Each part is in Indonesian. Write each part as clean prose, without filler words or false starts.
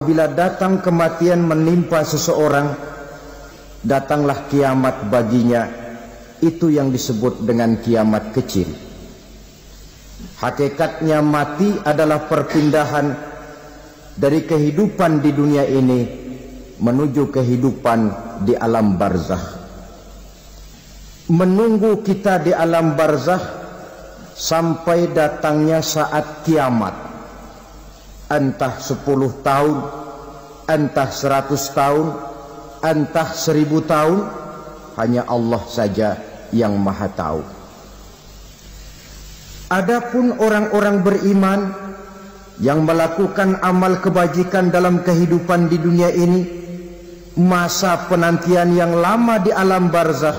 Bila datang kematian menimpa seseorang, datanglah kiamat baginya. Itu yang disebut dengan kiamat kecil. Hakikatnya mati adalah perpindahan dari kehidupan di dunia ini menuju kehidupan di alam barzakh. Menunggu kita di alam barzakh sampai datangnya saat kiamat, entah 10 tahun, entah 100 tahun, entah 1000 tahun, hanya Allah saja yang maha tahu. Adapun orang-orang beriman yang melakukan amal kebajikan dalam kehidupan di dunia ini, masa penantian yang lama di alam barzakh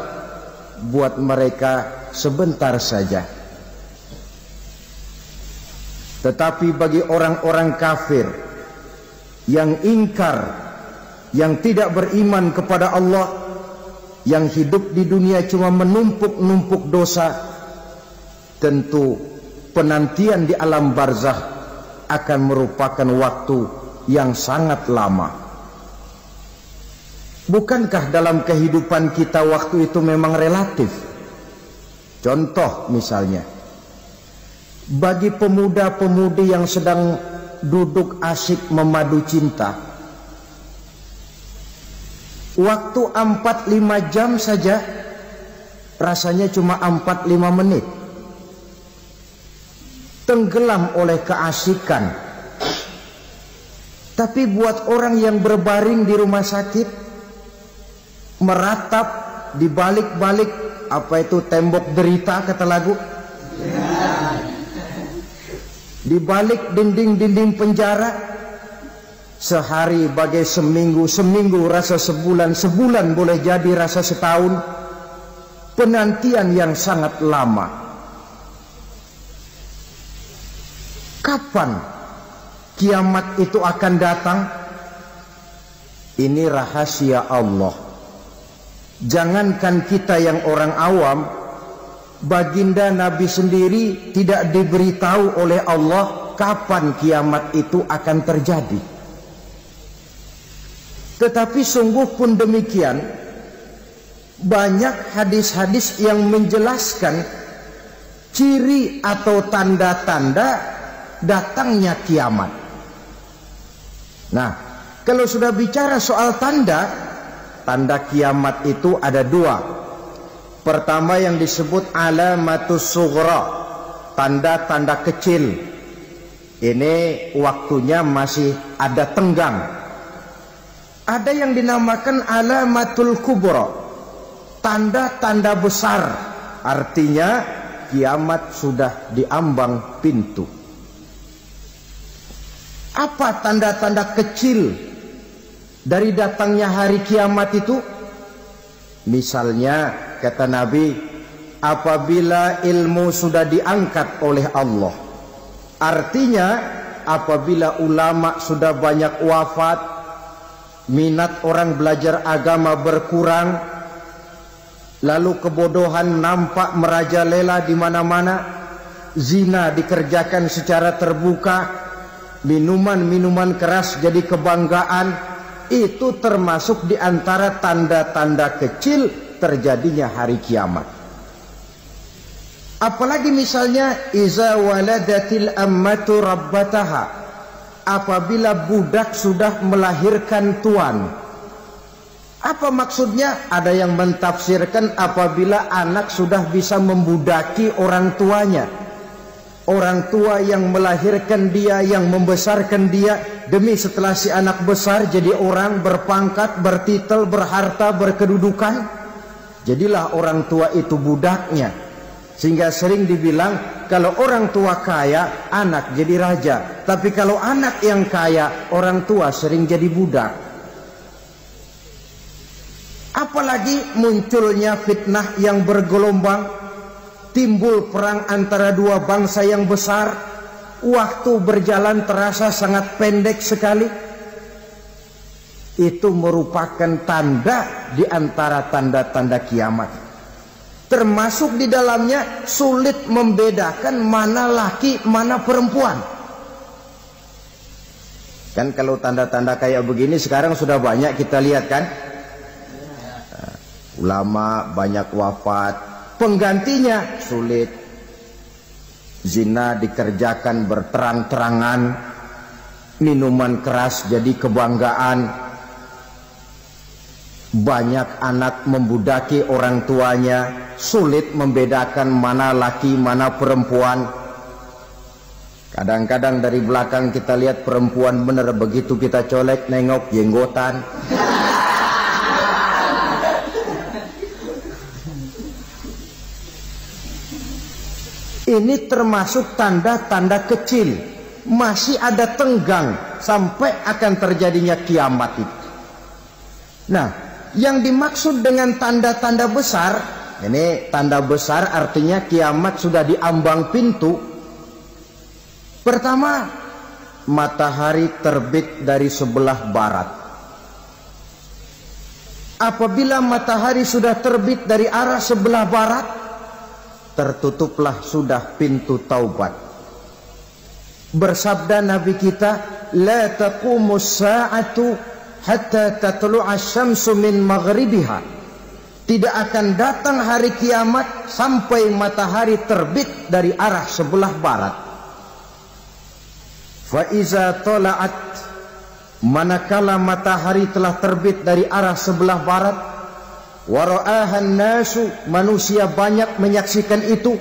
buat mereka sebentar saja. Tetapi bagi orang-orang kafir yang ingkar, yang tidak beriman kepada Allah, yang hidup di dunia cuma menumpuk-numpuk dosa, tentu penantian di alam barzakh akan merupakan waktu yang sangat lama. Bukankah dalam kehidupan kita waktu itu memang relatif? Contoh misalnya, bagi pemuda-pemudi yang sedang duduk asyik memadu cinta, waktu 4-5 jam saja rasanya cuma 4-5 menit. Tenggelam oleh keasikan. Tapi buat orang yang berbaring di rumah sakit, meratap di balik-balik apa itu tembok derita kata lagu, di balik dinding-dinding penjara, sehari bagai seminggu, seminggu rasa sebulan, sebulan boleh jadi rasa setahun. Penantian yang sangat lama. Kapan kiamat itu akan datang? Ini rahasia Allah. Jangankan kita yang orang awam, baginda Nabi sendiri tidak diberitahu oleh Allah kapan kiamat itu akan terjadi. Tetapi sungguh pun demikian, banyak hadis-hadis yang menjelaskan ciri atau tanda-tanda datangnya kiamat. Nah, kalau sudah bicara soal tanda, tanda kiamat itu ada 2. Pertama yang disebut alamatus sughra, tanda-tanda kecil. Ini waktunya masih ada tenggang. Ada yang dinamakan alamatul kubra, tanda-tanda besar. Artinya kiamat sudah diambang pintu. Apa tanda-tanda kecil dari datangnya hari kiamat itu? Misalnya kata Nabi, apabila ilmu sudah diangkat oleh Allah. Artinya apabila ulama sudah banyak wafat, minat orang belajar agama berkurang, lalu kebodohan nampak merajalela di mana-mana, zina dikerjakan secara terbuka, minuman-minuman keras jadi kebanggaan, itu termasuk di antara tanda-tanda kecil terjadinya hari kiamat. Apalagi misalnya iza waladatil ammatu rabbataha, apabila budak sudah melahirkan tuan. Apa maksudnya? Ada yang mentafsirkan apabila anak sudah bisa membudaki orang tuanya. Orang tua yang melahirkan dia, yang membesarkan dia, demi setelah si anak besar jadi orang berpangkat, bertitel, berharta, berkedudukan, jadilah orang tua itu budaknya. Sehingga sering dibilang kalau orang tua kaya, anak jadi raja. Tapi kalau anak yang kaya, orang tua sering jadi budak. Apalagi munculnya fitnah yang bergelombang, timbul perang antara dua bangsa yang besar, waktu berjalan terasa sangat pendek sekali. Itu merupakan tanda di antara tanda-tanda kiamat. Termasuk di dalamnya sulit membedakan mana laki, mana perempuan. Kan kalau tanda-tanda kayak begini sekarang sudah banyak kita lihat kan. Ulama banyak wafat, penggantinya sulit. Zina dikerjakan berterang-terangan, minuman keras jadi kebanggaan. Banyak anak membudaki orang tuanya, sulit membedakan mana laki mana perempuan. Kadang-kadang dari belakang kita lihat perempuan bener, begitu kita colek nengok jenggotan. Ini termasuk tanda-tanda kecil, masih ada tenggang sampai akan terjadinya kiamat itu. Nah, yang dimaksud dengan tanda-tanda besar, ini tanda besar artinya kiamat sudah diambang pintu. Pertama, matahari terbit dari sebelah barat. Apabila matahari sudah terbit dari arah sebelah barat, tertutuplah sudah pintu taubat. Bersabda Nabi kita, la taqumus sa'atu hatta tatlu'a syamsu min maghribiha. Tidak akan datang hari kiamat sampai matahari terbit dari arah sebelah barat. Fa iza tala'at, manakala matahari telah terbit dari arah sebelah barat, wa ra'ahan nasu, manusia banyak menyaksikan itu,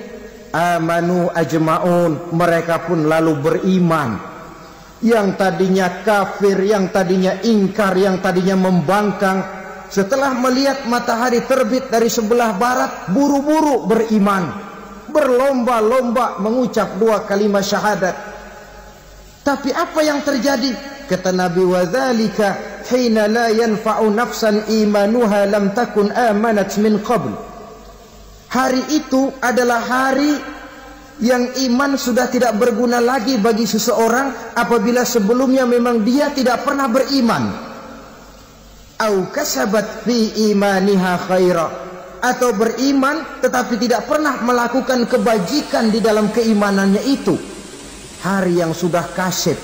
amanu ajma'un, mereka pun lalu beriman. Yang tadinya kafir, yang tadinya ingkar, yang tadinya membangkang, setelah melihat matahari terbit dari sebelah barat, buru-buru beriman, berlomba-lomba mengucap 2 kalimat syahadat. Tapi apa yang terjadi? Kata Nabi, wadzalika hina la yanfa'u nafsan imanuha lam takun amanat min qabl. Hari itu adalah hari yang iman sudah tidak berguna lagi bagi seseorang apabila sebelumnya memang dia tidak pernah beriman. Au kasabat fi imaniha khaira, atau beriman tetapi tidak pernah melakukan kebajikan di dalam keimanannya itu. Hari yang sudah kasib,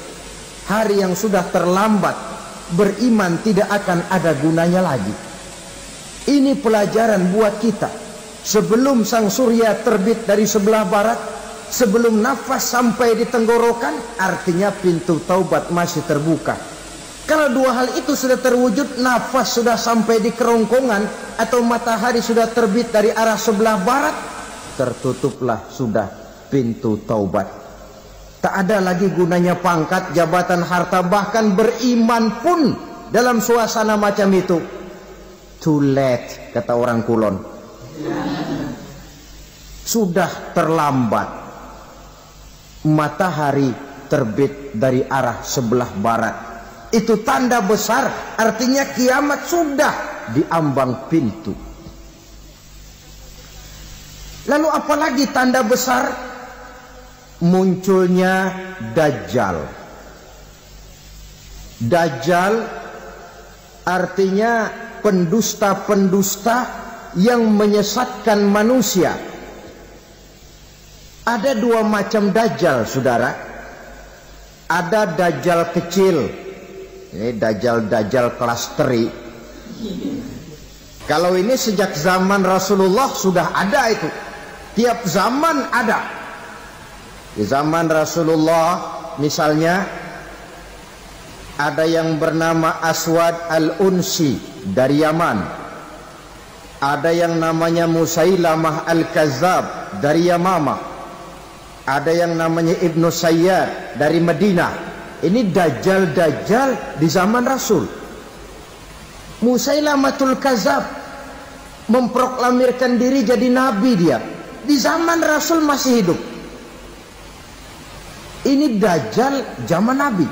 hari yang sudah terlambat, beriman tidak akan ada gunanya lagi. Ini pelajaran buat kita. Sebelum sang surya terbit dari sebelah barat, sebelum nafas sampai di tenggorokan, artinya pintu taubat masih terbuka. Kalau 2 hal itu sudah terwujud, nafas sudah sampai di kerongkongan atau matahari sudah terbit dari arah sebelah barat, tertutuplah sudah pintu taubat. Tak ada lagi gunanya pangkat, jabatan, harta, bahkan beriman pun dalam suasana macam itu. Too late, kata orang Kulon. Sudah terlambat. Matahari terbit dari arah sebelah barat. Itu tanda besar, artinya kiamat sudah diambang pintu. Lalu apalagi tanda besar? Munculnya Dajjal. Dajjal artinya pendusta-pendusta yang menyesatkan manusia. Ada 2 macam Dajjal, saudara. Ada Dajjal kecil, ini Dajjal kelas teri. Kalau ini sejak zaman Rasulullah sudah ada itu. Tiap zaman ada. Di zaman Rasulullah misalnya ada yang bernama Aswad al-Unsi dari Yaman. Ada yang namanya Musailamah al-Kazzab dari Yamamah. Ada yang namanya Ibnu Sayyad dari Madinah. Ini Dajjal-Dajjal di zaman Rasul. Musailamatul Kazzab memproklamirkan diri jadi nabi dia. Di zaman Rasul masih hidup. Ini Dajjal zaman Nabi.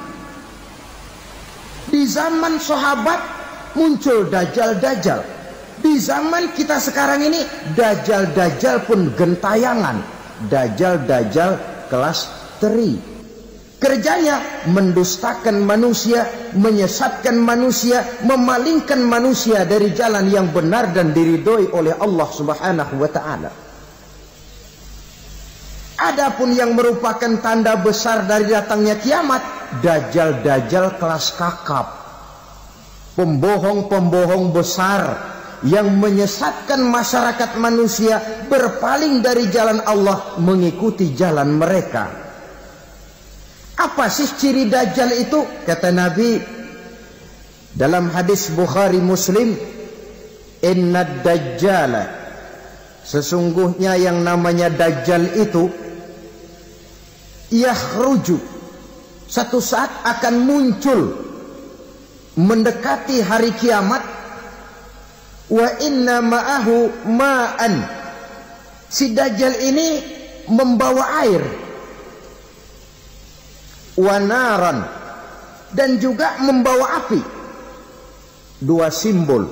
Di zaman sahabat muncul Dajjal-Dajjal. Di zaman kita sekarang ini Dajjal-Dajjal pun gentayangan. Dajjal-Dajjal kelas teri. Kerjanya mendustakan manusia, menyesatkan manusia, memalingkan manusia dari jalan yang benar dan diridhoi oleh Allah Subhanahu wa ta'ala. Adapun yang merupakan tanda besar dari datangnya kiamat, dajjal-dajjal kelas kakap, pembohong-pembohong besar yang menyesatkan masyarakat manusia berpaling dari jalan Allah mengikuti jalan mereka. Apa sih ciri dajjal itu? Kata Nabi dalam hadis Bukhari Muslim, inna dajjala, sesungguhnya yang namanya dajjal itu yakhruju, satu saat akan muncul mendekati hari kiamat. Wa inna ma'ahu ma'an, si dajjal ini membawa air, wa naran, dan juga membawa api. Dua simbol,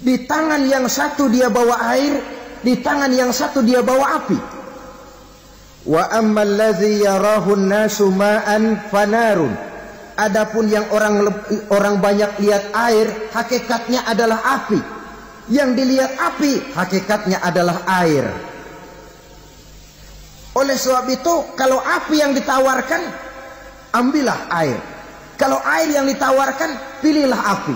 di tangan yang satu dia bawa air, di tangan yang satu dia bawa api. Wa ammal ladzi yarahu an-nasu ma'an fanarun, adapun yang orang banyak lihat air, hakikatnya adalah api. Yang dilihat api, hakikatnya adalah air. Oleh sebab itu, kalau api yang ditawarkan, ambillah air. Kalau air yang ditawarkan, pilihlah api.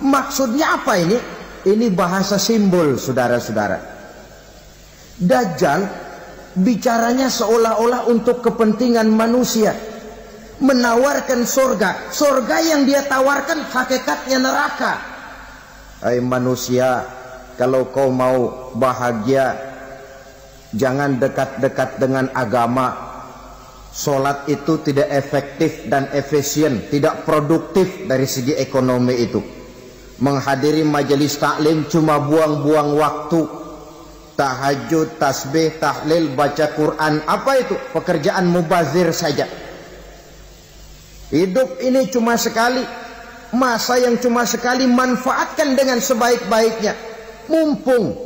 Maksudnya apa ini? Ini bahasa simbol, saudara-saudara. Dajjal bicaranya seolah-olah untuk kepentingan manusia, menawarkan surga. Surga yang dia tawarkan hakikatnya neraka. Hai manusia, kalau kau mau bahagia, jangan dekat-dekat dengan agama. Solat itu tidak efektif dan efisien, tidak produktif dari segi ekonomi itu. Menghadiri majelis taklim cuma buang-buang waktu. Tahajud, tasbih, tahlil, baca Quran, apa itu? Pekerjaan mubazir saja. Hidup ini cuma sekali, masa yang cuma sekali, manfaatkan dengan sebaik-baiknya. Mumpung,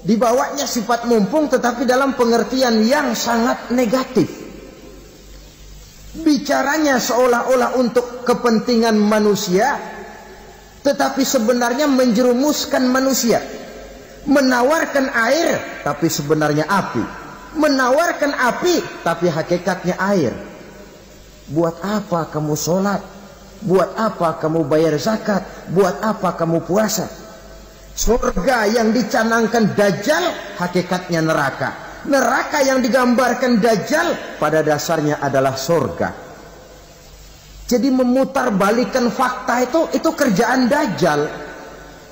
dibawanya sifat mumpung tetapi dalam pengertian yang sangat negatif. Bicaranya seolah-olah untuk kepentingan manusia, tetapi sebenarnya menjerumuskan manusia. Menawarkan air, tapi sebenarnya api. Menawarkan api, tapi hakikatnya air. Buat apa kamu sholat? Buat apa kamu bayar zakat? Buat apa kamu puasa? Surga yang dicanangkan Dajjal, hakikatnya neraka. Neraka yang digambarkan Dajjal, pada dasarnya adalah surga. Jadi memutarbalikkan fakta itu kerjaan Dajjal.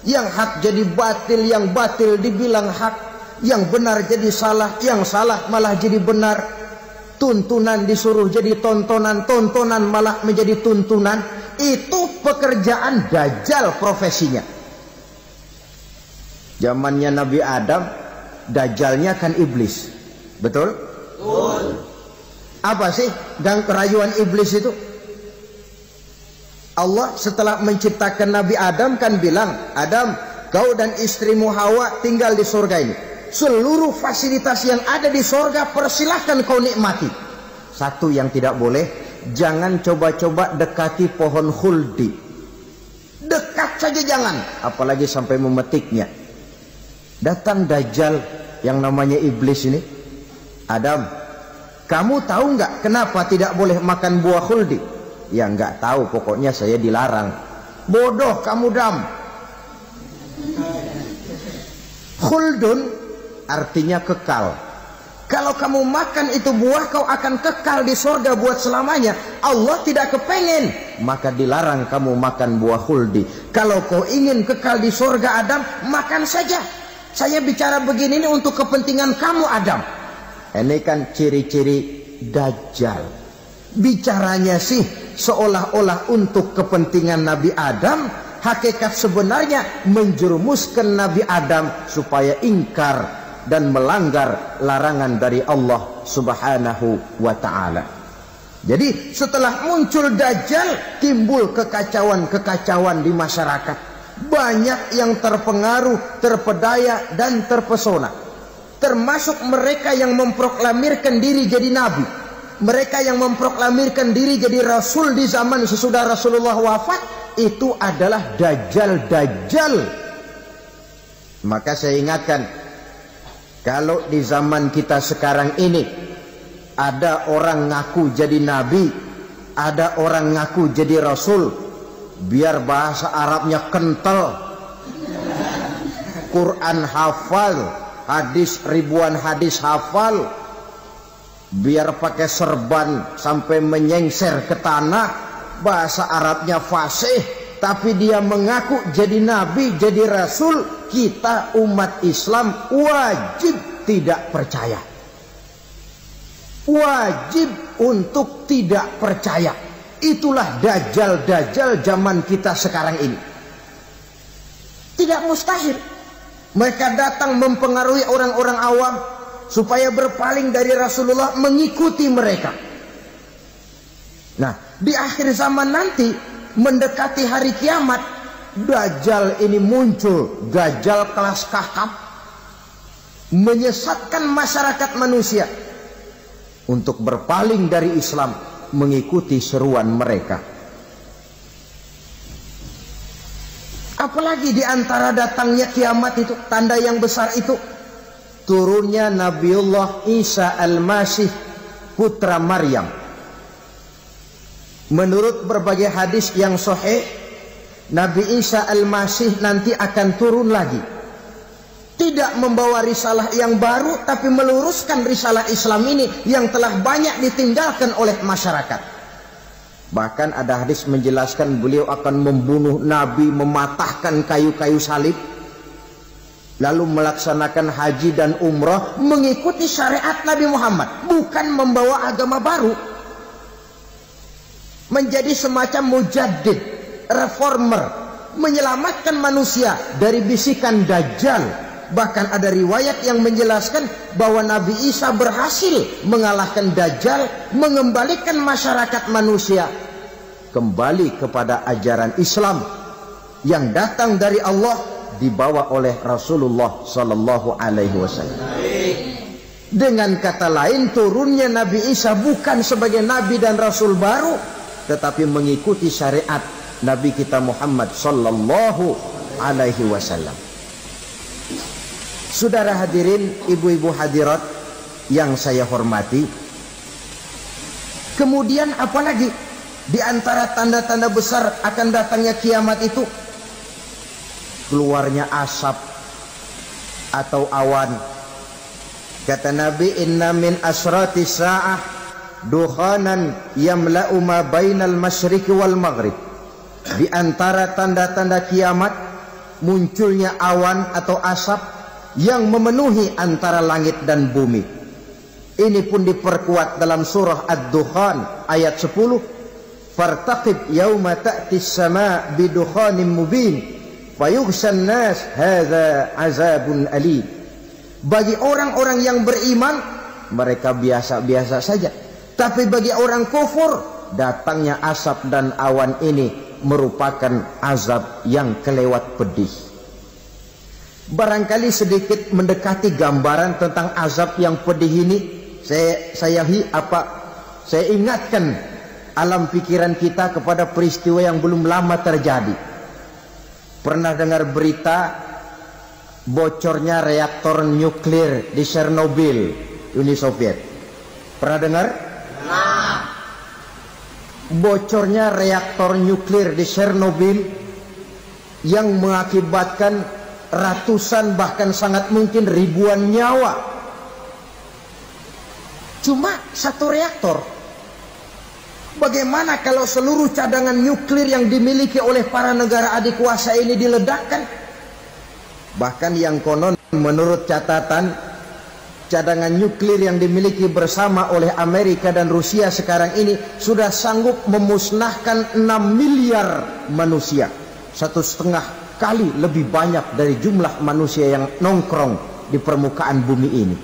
Yang hak jadi batil, yang batil dibilang hak, yang benar jadi salah, yang salah malah jadi benar. Tuntunan disuruh jadi tontonan, tontonan malah menjadi tuntunan. Itu pekerjaan Dajjal profesinya. Zamannya Nabi Adam, Dajjalnya kan iblis. Betul? Betul. Apa sih gang kerayuan iblis itu? Allah setelah menciptakan Nabi Adam kan bilang, Adam, kau dan istrimu Hawa tinggal di surga ini. Seluruh fasilitas yang ada di surga persilahkan kau nikmati. Satu yang tidak boleh, jangan coba-coba dekati pohon khuldi. Dekat saja jangan, apalagi sampai memetiknya. Datang Dajjal yang namanya iblis ini. Adam, kamu tahu nggak kenapa tidak boleh makan buah khuldi? Ya nggak tahu, pokoknya saya dilarang. Bodoh kamu Dam. Khuldun artinya kekal. Kalau kamu makan itu buah, kau akan kekal di surga buat selamanya. Allah tidak kepengen, maka dilarang kamu makan buah khuldi. Kalau kau ingin kekal di surga Adam, makan saja. Saya bicara begini ini untuk kepentingan kamu Adam. Ini kan ciri-ciri Dajjal. Bicaranya sih seolah-olah untuk kepentingan Nabi Adam, hakikat sebenarnya menjerumuskan Nabi Adam supaya ingkar dan melanggar larangan dari Allah Subhanahu wa ta'ala. Jadi setelah muncul Dajjal, timbul kekacauan-kekacauan di masyarakat. Banyak yang terpengaruh, terpedaya dan terpesona. Termasuk mereka yang memproklamirkan diri jadi nabi. Mereka yang memproklamirkan diri jadi rasul di zaman sesudah Rasulullah wafat, itu adalah Dajjal-Dajjal. Maka saya ingatkan, kalau di zaman kita sekarang ini ada orang ngaku jadi nabi, ada orang ngaku jadi rasul, biar bahasa Arabnya kental, Quran hafal, hadis ribuan hadis hafal, biar pakai serban sampai menyengser ke tanah, bahasa Arabnya fasih, tapi dia mengaku jadi nabi, jadi rasul, kita umat Islam wajib tidak percaya. Wajib untuk tidak percaya. Itulah dajjal-dajjal zaman kita sekarang ini. Tidak mustahil mereka datang mempengaruhi orang-orang awam supaya berpaling dari Rasulullah, mengikuti mereka. Nah, di akhir zaman nanti, mendekati hari kiamat, dajjal ini muncul, dajjal kelas kakap, menyesatkan masyarakat manusia untuk berpaling dari Islam, mengikuti seruan mereka. Apalagi di antara datangnya kiamat itu, tanda yang besar itu, turunnya Nabiullah Isa Al-Masih, putra Maryam. Menurut berbagai hadis yang sahih, Nabi Isa Al-Masih nanti akan turun lagi, tidak membawa risalah yang baru, tapi meluruskan risalah Islam ini yang telah banyak ditinggalkan oleh masyarakat. Bahkan ada hadis menjelaskan beliau akan membunuh Nabi, mematahkan kayu-kayu salib, lalu melaksanakan haji dan umrah mengikuti syariat Nabi Muhammad, bukan membawa agama baru. Menjadi semacam mujaddid, reformer, menyelamatkan manusia dari bisikan dajjal. Bahkan ada riwayat yang menjelaskan bahwa Nabi Isa berhasil mengalahkan dajjal, mengembalikan masyarakat manusia kembali kepada ajaran Islam yang datang dari Allah, dibawa oleh Rasulullah Sallallahu Alaihi Wasallam. Dengan kata lain, turunnya Nabi Isa bukan sebagai Nabi dan Rasul baru, tetapi mengikuti syariat Nabi kita Muhammad Sallallahu Alaihi Wasallam. Saudara hadirin, ibu-ibu hadirat yang saya hormati, kemudian apalagi di antara tanda-tanda besar akan datangnya kiamat itu? Keluarnya asap atau awan. Kata Nabi, inna min asrati sa'ah dukhanan yamla'u ma bainal masyriqi wal maghrib. Di antara tanda-tanda kiamat, munculnya awan atau asap yang memenuhi antara langit dan bumi. Ini pun diperkuat dalam surah Ad-Dukhan ayat 10, fartaqib yauma ta'tis sama' bidukhanin mubin fayughshan nas hadza azabun alim. Bagi orang-orang yang beriman, mereka biasa-biasa saja, tapi bagi orang kufur, datangnya asap dan awan ini merupakan azab yang kelewat pedih. Barangkali sedikit mendekati gambaran tentang azab yang pedih ini, saya ingatkan alam pikiran kita kepada peristiwa yang belum lama terjadi. Pernah dengar berita bocornya reaktor nuklir di Chernobyl, Uni Soviet? Pernah dengar? Nah. Bocornya reaktor nuklir di Chernobyl yang mengakibatkan ratusan bahkan sangat mungkin ribuan nyawa. Cuma satu reaktor. Bagaimana kalau seluruh cadangan nuklir yang dimiliki oleh para negara adik kuasa ini diledakkan? Bahkan yang konon menurut catatan, cadangan nuklir yang dimiliki bersama oleh Amerika dan Rusia sekarang ini sudah sanggup memusnahkan 6 miliar manusia, 1,5 kali lebih banyak dari jumlah manusia yang nongkrong di permukaan bumi ini.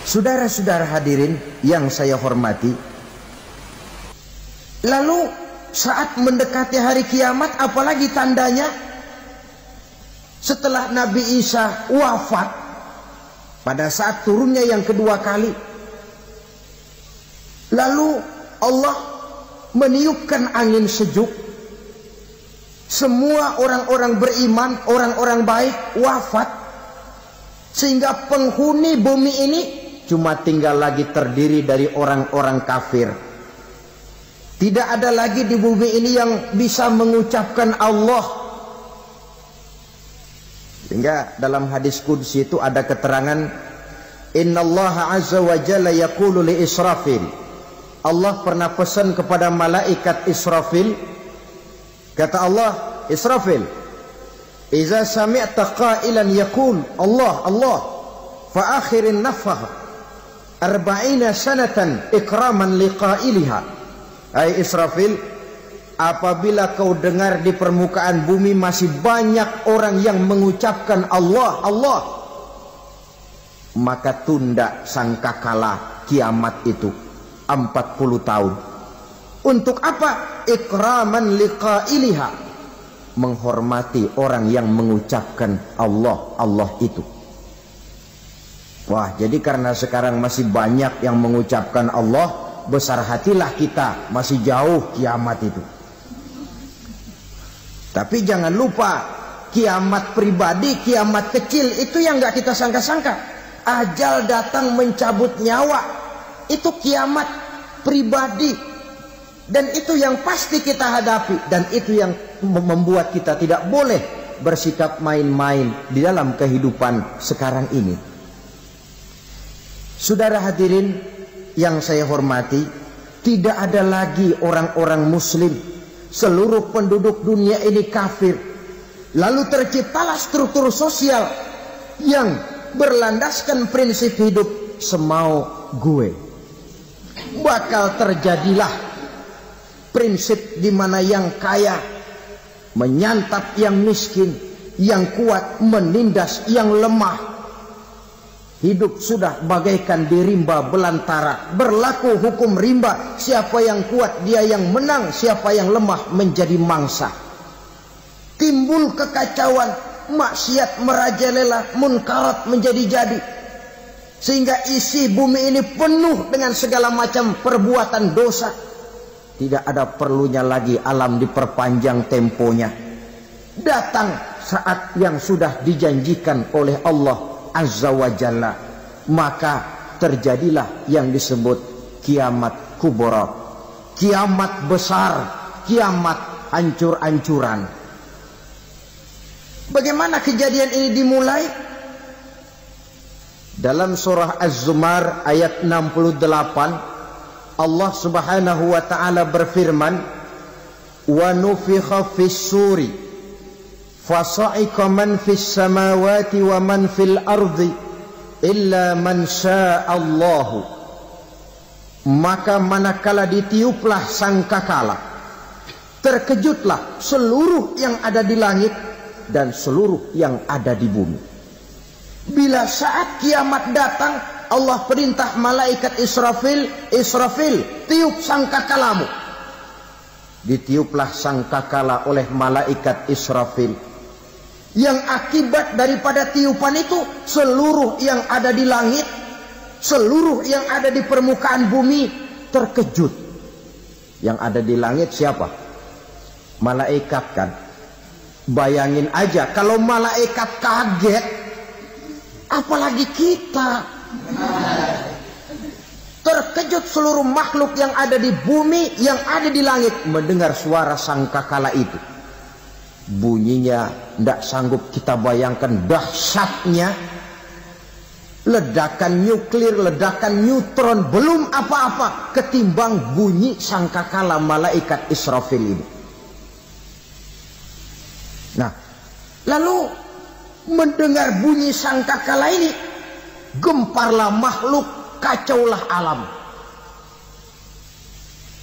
Saudara-saudara hadirin yang saya hormati, lalu saat mendekati hari kiamat, apalagi tandanya? Setelah Nabi Isa wafat, pada saat turunnya yang kedua kali, lalu Allah meniupkan angin sejuk. Semua orang-orang beriman, orang-orang baik wafat, sehingga penghuni bumi ini cuma tinggal lagi terdiri dari orang-orang kafir, Tidak ada lagi di bumi ini yang bisa mengucapkan Allah. Sehingga dalam hadis qudsi itu ada keterangan, innallaha azza wa jalla yaqulu li Israfil. Allah pernah pesan kepada malaikat Israfil. Kata Allah, Israfil, iza sami'ta qailan yaqul Allah Allah fa akhirin nafah 40 sanatan ikraman liqailiha. Hai Israfil, apabila kau dengar di permukaan bumi masih banyak orang yang mengucapkan Allah Allah, maka tunda sangkakala kiamat itu 40 tahun. Untuk apa? Ikraman liqailiha, menghormati orang yang mengucapkan Allah Allah itu. Wah, jadi karena sekarang masih banyak yang mengucapkan Allah, besar hatilah kita, masih jauh kiamat itu. Tapi jangan lupa, kiamat pribadi, kiamat kecil itu yang nggak kita sangka-sangka. Ajal datang mencabut nyawa, itu kiamat pribadi, dan itu yang pasti kita hadapi, dan itu yang membuat kita tidak boleh bersikap main-main di dalam kehidupan sekarang ini. Saudara hadirin yang saya hormati, tidak ada lagi orang-orang muslim. Seluruh penduduk dunia ini kafir. Lalu terciptalah struktur sosial yang berlandaskan prinsip hidup semau gue. Bakal terjadilah prinsip di mana yang kaya menyantap yang miskin, yang kuat menindas yang lemah. Hidup sudah bagaikan di rimba belantara. Berlaku hukum rimba. Siapa yang kuat dia yang menang, siapa yang lemah menjadi mangsa. Timbul kekacauan, maksiat merajalela, munkarat menjadi-jadi. Sehingga isi bumi ini penuh dengan segala macam perbuatan dosa. Tidak ada perlunya lagi alam diperpanjang temponya. Datang saat yang sudah dijanjikan oleh Allah Azza wa Jalla, maka terjadilah yang disebut kiamat kubra, kiamat besar, kiamat hancur-hancuran. Bagaimana kejadian ini dimulai? Dalam surah Az-Zumar ayat 68, Allah Subhanahu wa taala berfirman, wa nufikha fis-suri fasa'iqa man fis samawati wa man fil ardi illa man sya'allahu. Maka manakala ditiuplah sangkakala, terkejutlah seluruh yang ada di langit dan seluruh yang ada di bumi. Bila saat kiamat datang, Allah perintah malaikat Israfil, Israfil, tiup sangkakalamu. Ditiuplah sangkakala oleh malaikat Israfil. Yang akibat daripada tiupan itu, seluruh yang ada di langit, seluruh yang ada di permukaan bumi terkejut. Yang ada di langit siapa? Malaikat kan. Bayangin aja kalau malaikat kaget, apalagi kita. Terkejut seluruh makhluk yang ada di bumi, yang ada di langit mendengar suara sangkakala itu. Bunyinya tidak sanggup kita bayangkan dahsyatnya. Ledakan nuklir, ledakan neutron, belum apa-apa ketimbang bunyi sangkakala malaikat Israfil ini. Nah, lalu mendengar bunyi sangkakala ini, gemparlah makhluk, kacaulah alam.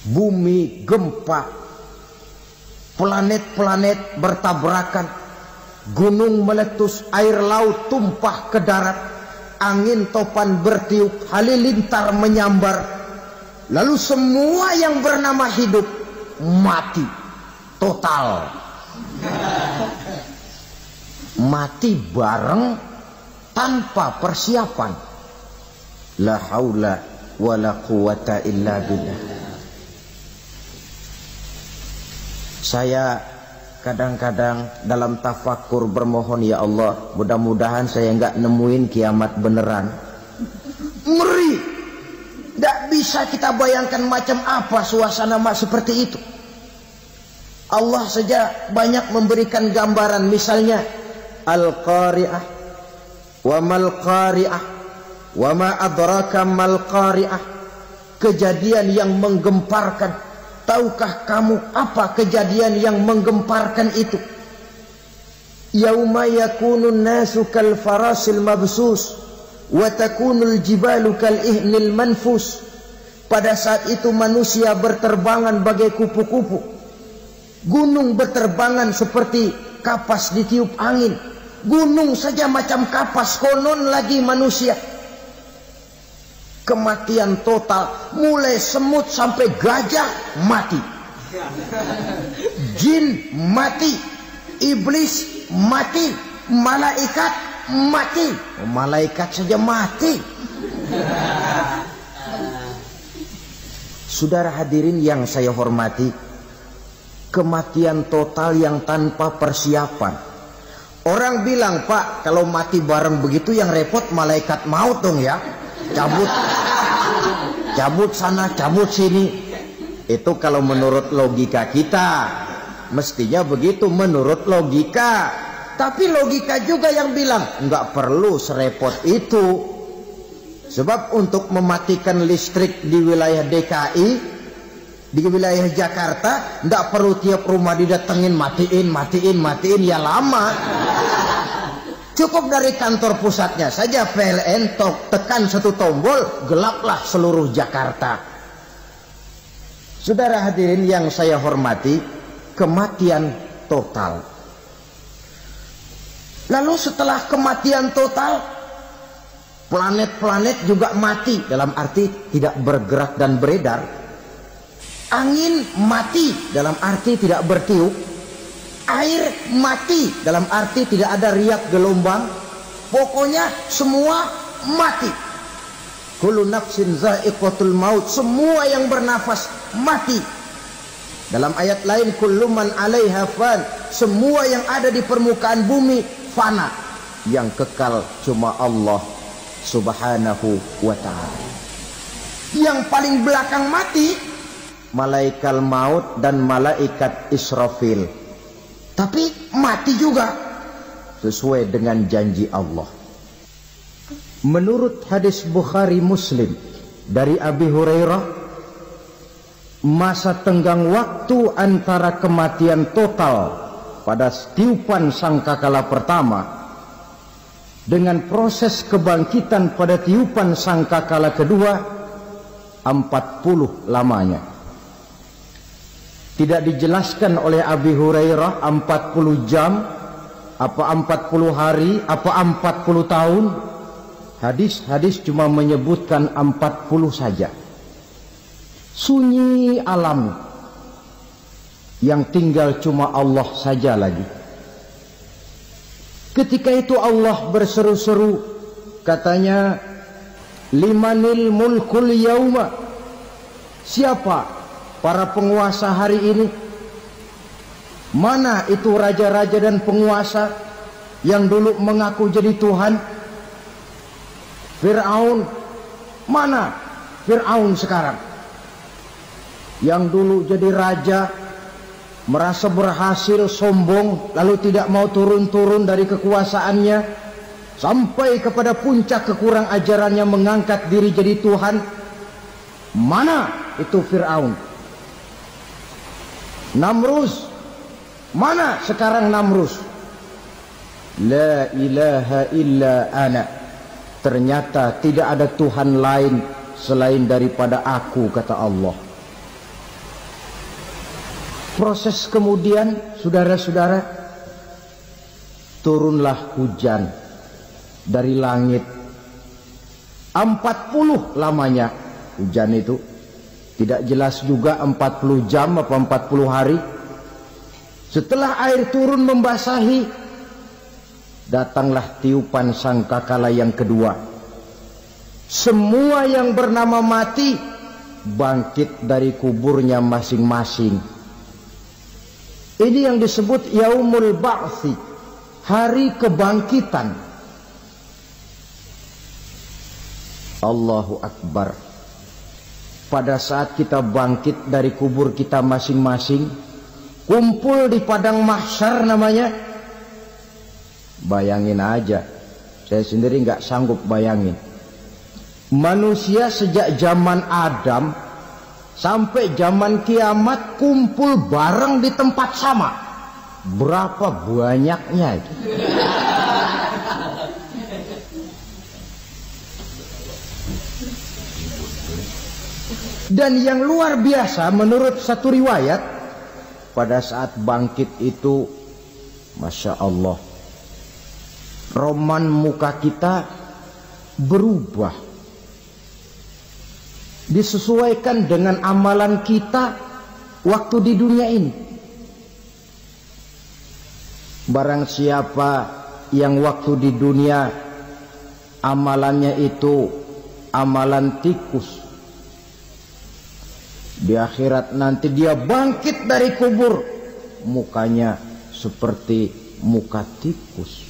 Bumi gempa, planet-planet bertabrakan, gunung meletus, air laut tumpah ke darat, angin topan bertiup, halilintar menyambar. Lalu semua yang bernama hidup mati total. Mati bareng tanpa persiapan. La haula wa la quwata illa billah. Saya kadang-kadang dalam tafakur bermohon, ya Allah, mudah-mudahan saya nggak nemuin kiamat beneran. Ngeri, nggak bisa kita bayangkan macam apa suasana seperti itu. Allah saja banyak memberikan gambaran, misalnya Al-Qari'ah, wa mal qari'ah, wa ma adraka mal qari'ah. Kejadian yang menggemparkan. Tahukah kamu apa kejadian yang menggemparkan itu? Yauma yakunun nasu kal farasil mabsus wa takunul jibalu kal ihnil manfus. Pada saat itu manusia berterbangan bagai kupu-kupu, gunung berterbangan seperti kapas ditiup angin. Gunung saja macam kapas, konon lagi manusia. Kematian total, mulai semut sampai gajah mati, jin mati, iblis mati, malaikat mati. Malaikat saja mati. Saudara hadirin yang saya hormati, kematian total yang tanpa persiapan. Orang bilang, Pak, kalau mati bareng begitu yang repot malaikat maut dong ya. Cabut sana, cabut sini. Itu kalau menurut logika kita, mestinya begitu menurut logika. Tapi logika juga yang bilang nggak perlu serepot itu. Sebab untuk mematikan listrik di wilayah DKI, di wilayah Jakarta, nggak perlu tiap rumah didatengin matiin ya lama. Cukup dari kantor pusatnya saja PLN tekan satu tombol, gelaplah seluruh Jakarta. Saudara hadirin yang saya hormati, kematian total. Lalu setelah kematian total, planet-planet juga mati, dalam arti tidak bergerak dan beredar. Angin mati, dalam arti tidak bertiup. Air mati, dalam arti tidak ada riak gelombang. Pokoknya semua mati. Kullu nafsin za'iqatul maut. Semua yang bernafas mati. Dalam ayat lain, kullu man 'alaiha fan. Semua yang ada di permukaan bumi fana. Yang kekal cuma Allah Subhanahu wa ta'ala. Yang paling belakang mati malaikat maut dan malaikat Israfil. Tapi mati juga sesuai dengan janji Allah. Menurut hadis Bukhari Muslim dari Abi Hurairah, masa tenggang waktu antara kematian total pada tiupan sangkakala pertama dengan proses kebangkitan pada tiupan sangkakala kedua 40 lamanya. Tidak dijelaskan oleh Abi Hurairah 40 jam, apa 40 hari, apa 40 tahun. Hadis-hadis cuma menyebutkan 40 saja. Sunyi alam, yang tinggal cuma Allah saja lagi. Ketika itu Allah berseru-seru, katanya, limanil mulkul yauma. Siapa para penguasa hari ini? Mana itu raja-raja dan penguasa yang dulu mengaku jadi Tuhan? Fir'aun. Mana Fir'aun sekarang? Yang dulu jadi raja, merasa berhasil, sombong, lalu tidak mau turun-turun dari kekuasaannya, sampai kepada puncak kekurang ajarannya mengangkat diri jadi Tuhan. Mana itu Fir'aun? Namrus. Mana sekarang Namrus? La ilaha illa ana. Ternyata tidak ada Tuhan lain selain daripada aku, kata Allah. Proses kemudian, saudara-saudara, turunlah hujan dari langit. 40 lamanya hujan itu. Tidak jelas juga 40 jam apa 40 hari. Setelah air turun membasahi, datanglah tiupan sangkakala yang kedua. Semua yang bernama mati bangkit dari kuburnya masing-masing. Ini yang disebut Yaumul Ba'thi, hari kebangkitan. Allahu Akbar. pada saat kita bangkit dari kubur kita masing-masing, kumpul di padang mahsyar namanya. Bayangin aja, saya sendiri nggak sanggup bayangin. Manusia sejak zaman Adam sampai zaman kiamat kumpul bareng di tempat sama. Berapa banyaknya itu? Dan yang luar biasa menurut satu riwayat, pada saat bangkit itu, Masya Allah, roman muka kita berubah, disesuaikan dengan amalan kita waktu di dunia ini. Barang siapa yang waktu di dunia amalannya itu amalan tikus, di akhirat nanti dia bangkit dari kubur, mukanya seperti muka tikus.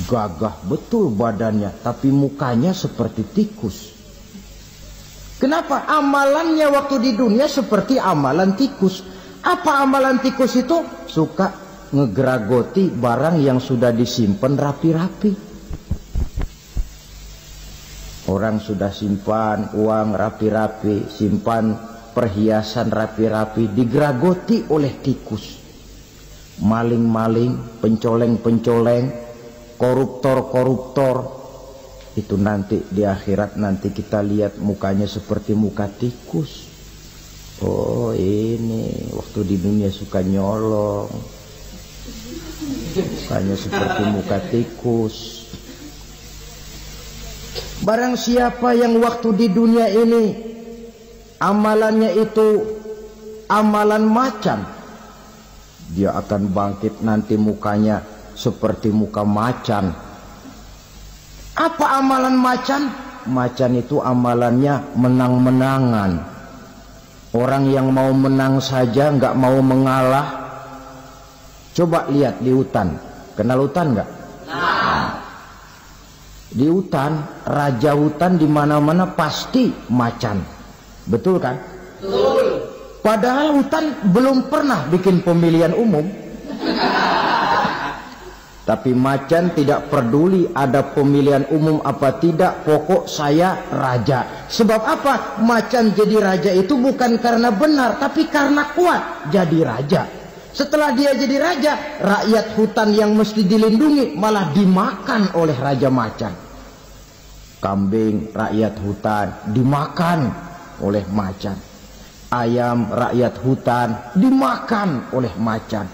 Gagah betul badannya, tapi mukanya seperti tikus. Kenapa? Amalannya waktu di dunia seperti amalan tikus. Apa amalan tikus itu? Suka ngegeragoti barang yang sudah disimpan rapi-rapi. Orang sudah simpan uang rapi-rapi, simpan perhiasan rapi-rapi, digeragoti oleh tikus. Maling-maling, pencoleng-pencoleng, koruptor-koruptor, itu nanti di akhirat nanti kita lihat mukanya seperti muka tikus. Oh, ini waktu di dunia suka nyolong, mukanya seperti muka tikus. Barang siapa yang waktu di dunia ini amalannya itu amalan macan, dia akan bangkit nanti mukanya seperti muka macan. Apa amalan macan? Macan itu amalannya menang-menangan. Orang yang mau menang saja nggak mau mengalah. Coba lihat di hutan, kenal hutan nggak? Di hutan, raja hutan di mana-mana pasti macan, betul kan? Betul. Padahal hutan belum pernah bikin pemilihan umum. Tapi macan tidak peduli ada pemilihan umum apa tidak, pokok saya raja. Sebab apa? Macan jadi raja itu bukan karena benar, tapi karena kuat jadi raja. Setelah dia jadi raja, rakyat hutan yang mesti dilindungi malah dimakan oleh raja macan. Kambing rakyat hutan dimakan oleh macan. Ayam rakyat hutan dimakan oleh macan.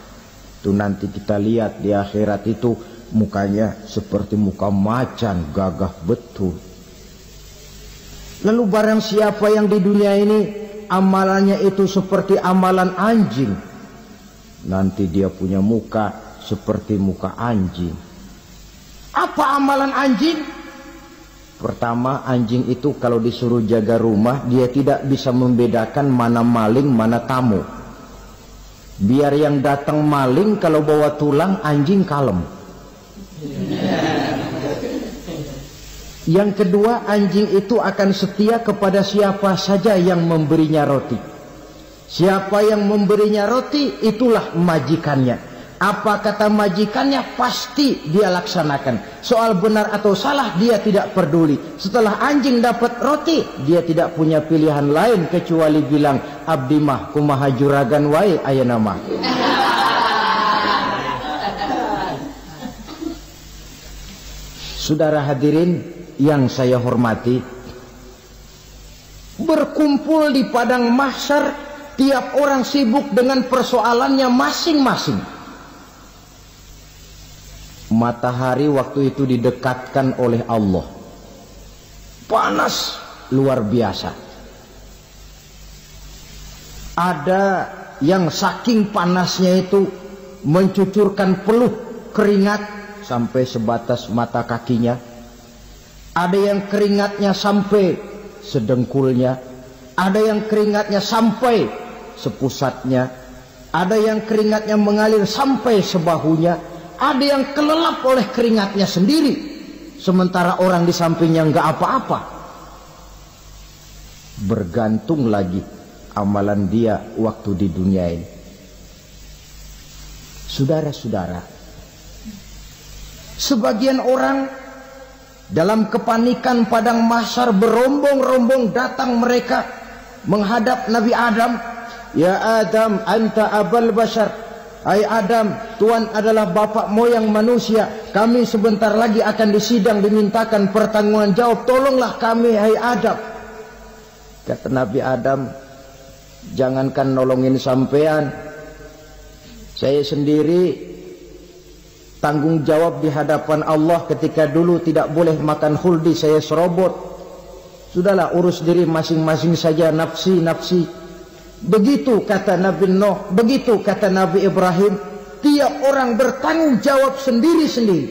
Itu nanti kita lihat di akhirat itu mukanya seperti muka macan, gagah betul. Lalu barang siapa yang di dunia ini amalannya itu seperti amalan anjing, nanti dia punya muka seperti muka anjing. Apa amalan anjing? Pertama, anjing itu kalau disuruh jaga rumah, dia tidak bisa membedakan mana maling, mana tamu. Biar yang datang maling, kalau bawa tulang, anjing kalem. Yang kedua, anjing itu akan setia kepada siapa saja yang memberinya roti. Siapa yang memberinya roti, itulah majikannya. Apa kata majikannya pasti dia laksanakan. Soal benar atau salah dia tidak peduli. Setelah anjing dapat roti, dia tidak punya pilihan lain kecuali bilang, abdi mah kumaha juragan wae ayeuna mah. Saudara hadirin yang saya hormati, berkumpul di padang mahsyar, tiap orang sibuk dengan persoalannya masing-masing. Matahari waktu itu didekatkan oleh Allah, panas luar biasa. Ada yang saking panasnya itu mencucurkan peluh keringat sampai sebatas mata kakinya. Ada yang keringatnya sampai sedengkulnya, ada yang keringatnya sampai sepusatnya, ada yang keringatnya mengalir sampai sebahunya, ada yang kelelap oleh keringatnya sendiri. sementara orang di sampingnya nggak apa-apa. Bergantung lagi amalan dia waktu di dunia ini. Saudara-saudara, sebagian orang dalam kepanikan padang mahsyar berombong-rombong datang mereka menghadap Nabi Adam. Ya Adam, anta abal bashar. Hai Adam, Tuhan adalah bapak moyang manusia. Kami sebentar lagi akan disidang, dimintakan pertanggungan jawab. Tolonglah kami, hai Adam. Kata Nabi Adam, jangankan nolongin sampean, saya sendiri tanggung jawab di hadapan Allah ketika dulu tidak boleh makan khuldi, saya serobot. Sudahlah, urus diri masing-masing saja, nafsi. Begitu kata Nabi Nuh, begitu kata Nabi Ibrahim. Tiap orang bertanggung jawab sendiri-sendiri.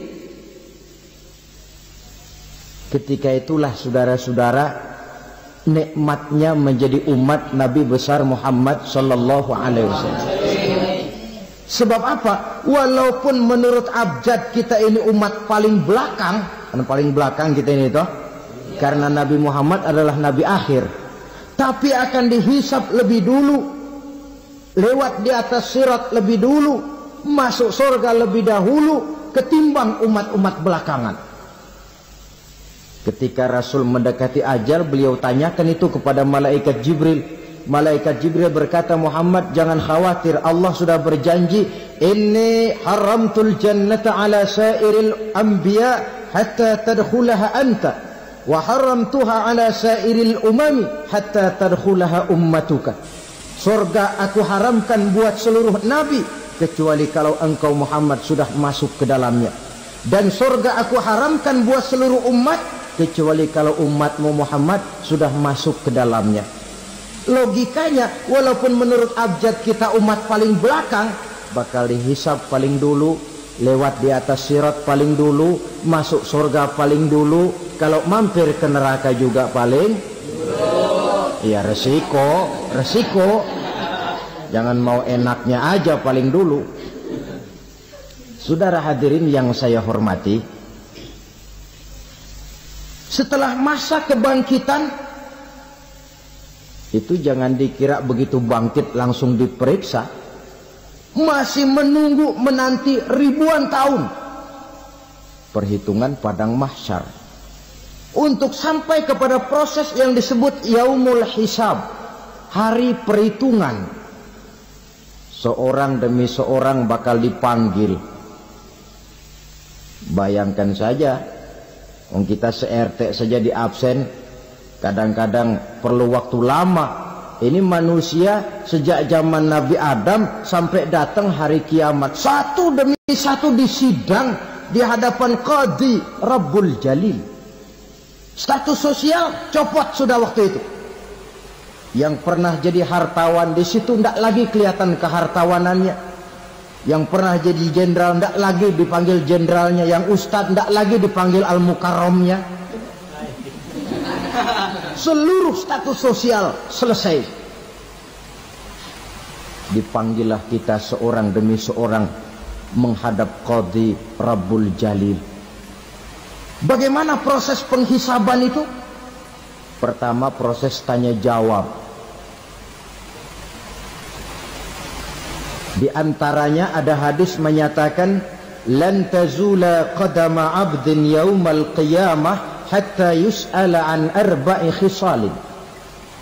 Ketika itulah saudara-saudara, nikmatnya menjadi umat Nabi besar Muhammad sallallahu alaihi wasallam. Sebab apa? Walaupun menurut abjad kita ini umat paling belakang, paling belakang kita ini toh, karena Nabi Muhammad adalah Nabi akhir. Tapi akan dihisap lebih dulu, lewat di atas sirat lebih dulu, masuk surga lebih dahulu ketimbang umat-umat belakangan. Ketika Rasul mendekati ajal, beliau tanyakan itu kepada malaikat Jibril. Malaikat Jibril berkata, Muhammad jangan khawatir, Allah sudah berjanji, inni haramtul jannata ala sairil anbiya hatta tadkhulaha anta, wa haramtuha ala sairil umami hatta tadkhulaha ummatuka. Surga aku haramkan buat seluruh nabi kecuali kalau engkau Muhammad sudah masuk ke dalamnya, dan surga aku haramkan buat seluruh umat kecuali kalau umatmu Muhammad sudah masuk ke dalamnya. Logikanya, walaupun menurut abjad kita umat paling belakang, bakal dihisap paling dulu, lewat di atas sirat paling dulu, masuk surga paling dulu, kalau mampir ke neraka juga paling dulu. Ya resiko. Jangan mau enaknya aja paling dulu. Saudara hadirin yang saya hormati, setelah masa kebangkitan itu jangan dikira begitu bangkit langsung diperiksa. Masih menunggu menanti ribuan tahun perhitungan padang mahsyar untuk sampai kepada proses yang disebut yaumul hisab, hari perhitungan. Seorang demi seorang bakal dipanggil. Bayangkan saja, kita se-RT saja di absen, kadang-kadang perlu waktu lama. Ini manusia sejak zaman Nabi Adam sampai datang hari kiamat, satu demi satu disidang di hadapan Qadhi Rabbul Jalil. Status sosial copot sudah waktu itu. Yang pernah jadi hartawan di situ tidak lagi kelihatan kehartawanannya. Yang pernah jadi jenderal tidak lagi dipanggil jenderalnya. Yang ustadz tidak lagi dipanggil al-mukarramnya. Seluruh status sosial selesai. Dipanggillah kita seorang demi seorang menghadap Qadhi Rabbul Jalil. Bagaimana proses penghisaban itu? Pertama, proses tanya jawab. Di antaranya ada hadis menyatakan, lan tazula qadama 'abdin yaumal qiyamah hatta yus'ala an arba'i khisalin.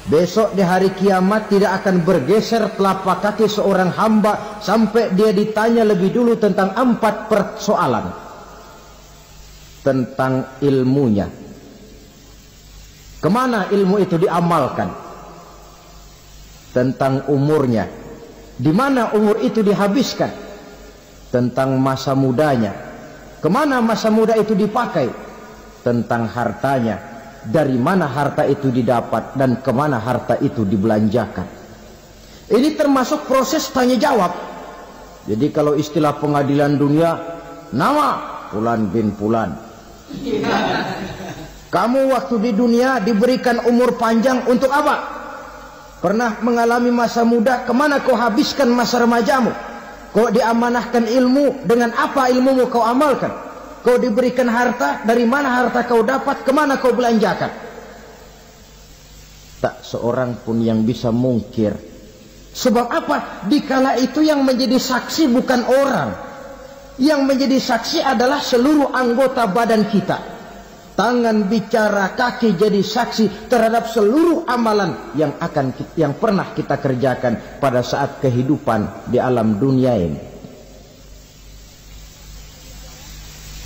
Besok di hari kiamat tidak akan bergeser telapak kaki seorang hamba sampai dia ditanya lebih dulu tentang 4 persoalan. Tentang ilmunya, kemana ilmu itu diamalkan. Tentang umurnya, di mana umur itu dihabiskan. Tentang masa mudanya, kemana masa muda itu dipakai. Tentang hartanya, dari mana harta itu didapat dan kemana harta itu dibelanjakan. Ini termasuk proses tanya jawab. Jadi kalau istilah pengadilan dunia, nama Fulan bin Fulan. Kamu waktu di dunia diberikan umur panjang untuk apa? Pernah mengalami masa muda, kemana kau habiskan masa remajamu? Kau diamanahkan ilmu, dengan apa ilmumu kau amalkan? Kau diberikan harta, dari mana harta kau dapat, kemana kau belanjakan? Tak seorang pun yang bisa mungkir. Sebab apa? Dikala itu yang menjadi saksi bukan orang. Yang menjadi saksi adalah seluruh anggota badan kita. Tangan bicara, kaki jadi saksi terhadap seluruh amalan yang pernah kita kerjakan pada saat kehidupan di alam dunia ini.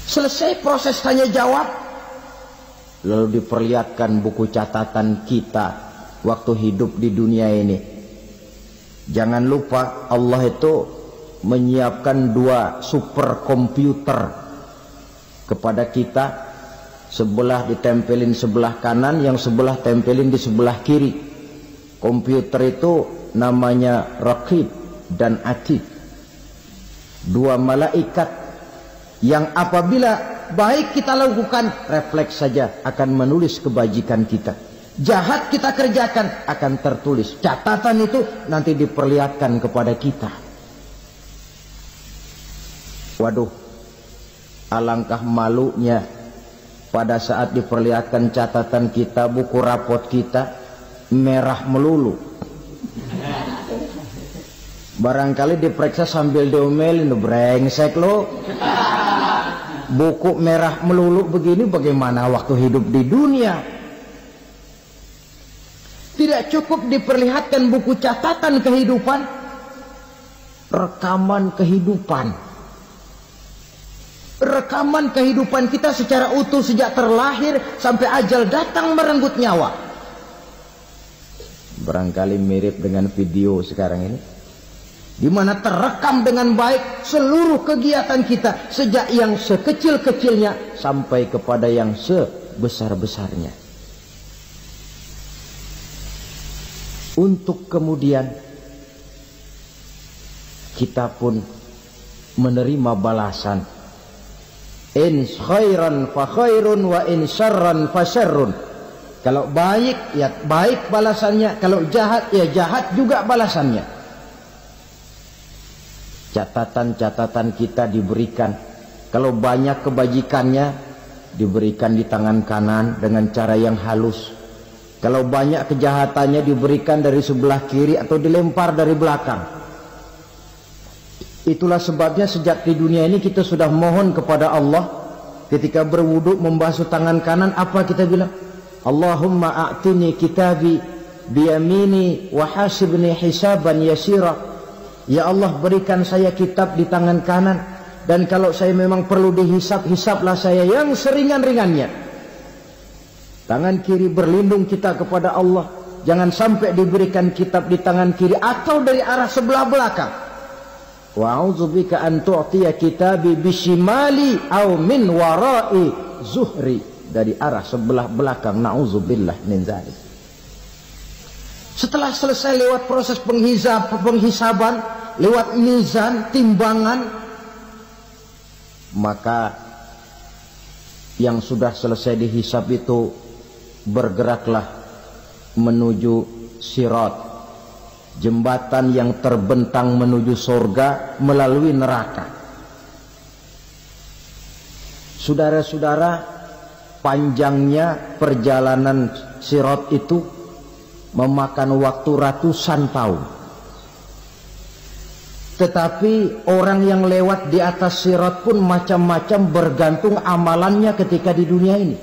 Selesai proses tanya jawab, lalu diperlihatkan buku catatan kita waktu hidup di dunia ini. Jangan lupa Allah itu menyiapkan 2 superkomputer kepada kita. Sebelah ditempelin sebelah kanan, yang sebelah tempelin di sebelah kiri. Komputer itu namanya Raqib dan Atid. 2 malaikat yang apabila baik kita lakukan, refleks saja akan menulis kebajikan kita. Jahat kita kerjakan akan tertulis. Catatan itu nanti diperlihatkan kepada kita. Waduh, alangkah malunya pada saat diperlihatkan catatan kita, buku rapot kita merah melulu. Barangkali diperiksa sambil diomelin, brengsek lo. Buku merah melulu begini, bagaimana waktu hidup di dunia? Tidak cukup diperlihatkan buku catatan kehidupan, rekaman kehidupan. Rekaman kehidupan kita secara utuh sejak terlahir sampai ajal datang merenggut nyawa. Barangkali mirip dengan video sekarang ini, di mana terekam dengan baik seluruh kegiatan kita sejak yang sekecil-kecilnya sampai kepada yang sebesar-besarnya. Untuk kemudian kita pun menerima balasan. In khairan fa khairun wa in syarran fa syarrun. Kalau baik ya baik balasannya, kalau jahat ya jahat juga balasannya. Catatan-catatan kita diberikan. Kalau banyak kebajikannya diberikan di tangan kanan dengan cara yang halus. Kalau banyak kejahatannya diberikan dari sebelah kiri atau dilempar dari belakang. Itulah sebabnya sejak di dunia ini kita sudah mohon kepada Allah. Ketika berwudu membasuh tangan kanan, apa kita bilang? Allahumma a'tini kitabi biyamini wa hasibni hisaban yasira. Ya Allah, berikan saya kitab di tangan kanan, dan kalau saya memang perlu dihisap, hisaplah saya yang seringan-ringannya. Tangan kiri berlindung kita kepada Allah. Jangan sampai diberikan kitab di tangan kiri atau dari arah sebelah belakang. Wa a'udzubika an tu'tiya kitabi bishimali aw min wara'i zuhri, dari arah sebelah belakang. Na'udzubillah min dzalik. Setelah selesai lewat proses penghisaban, lewat mizan, timbangan, maka yang sudah selesai dihisab itu bergeraklah menuju sirat, jembatan yang terbentang menuju surga melalui neraka. Saudara-saudara, panjangnya perjalanan sirat itu memakan waktu ratusan tahun. Tetapi orang yang lewat di atas sirat pun macam-macam, bergantung amalannya ketika di dunia ini.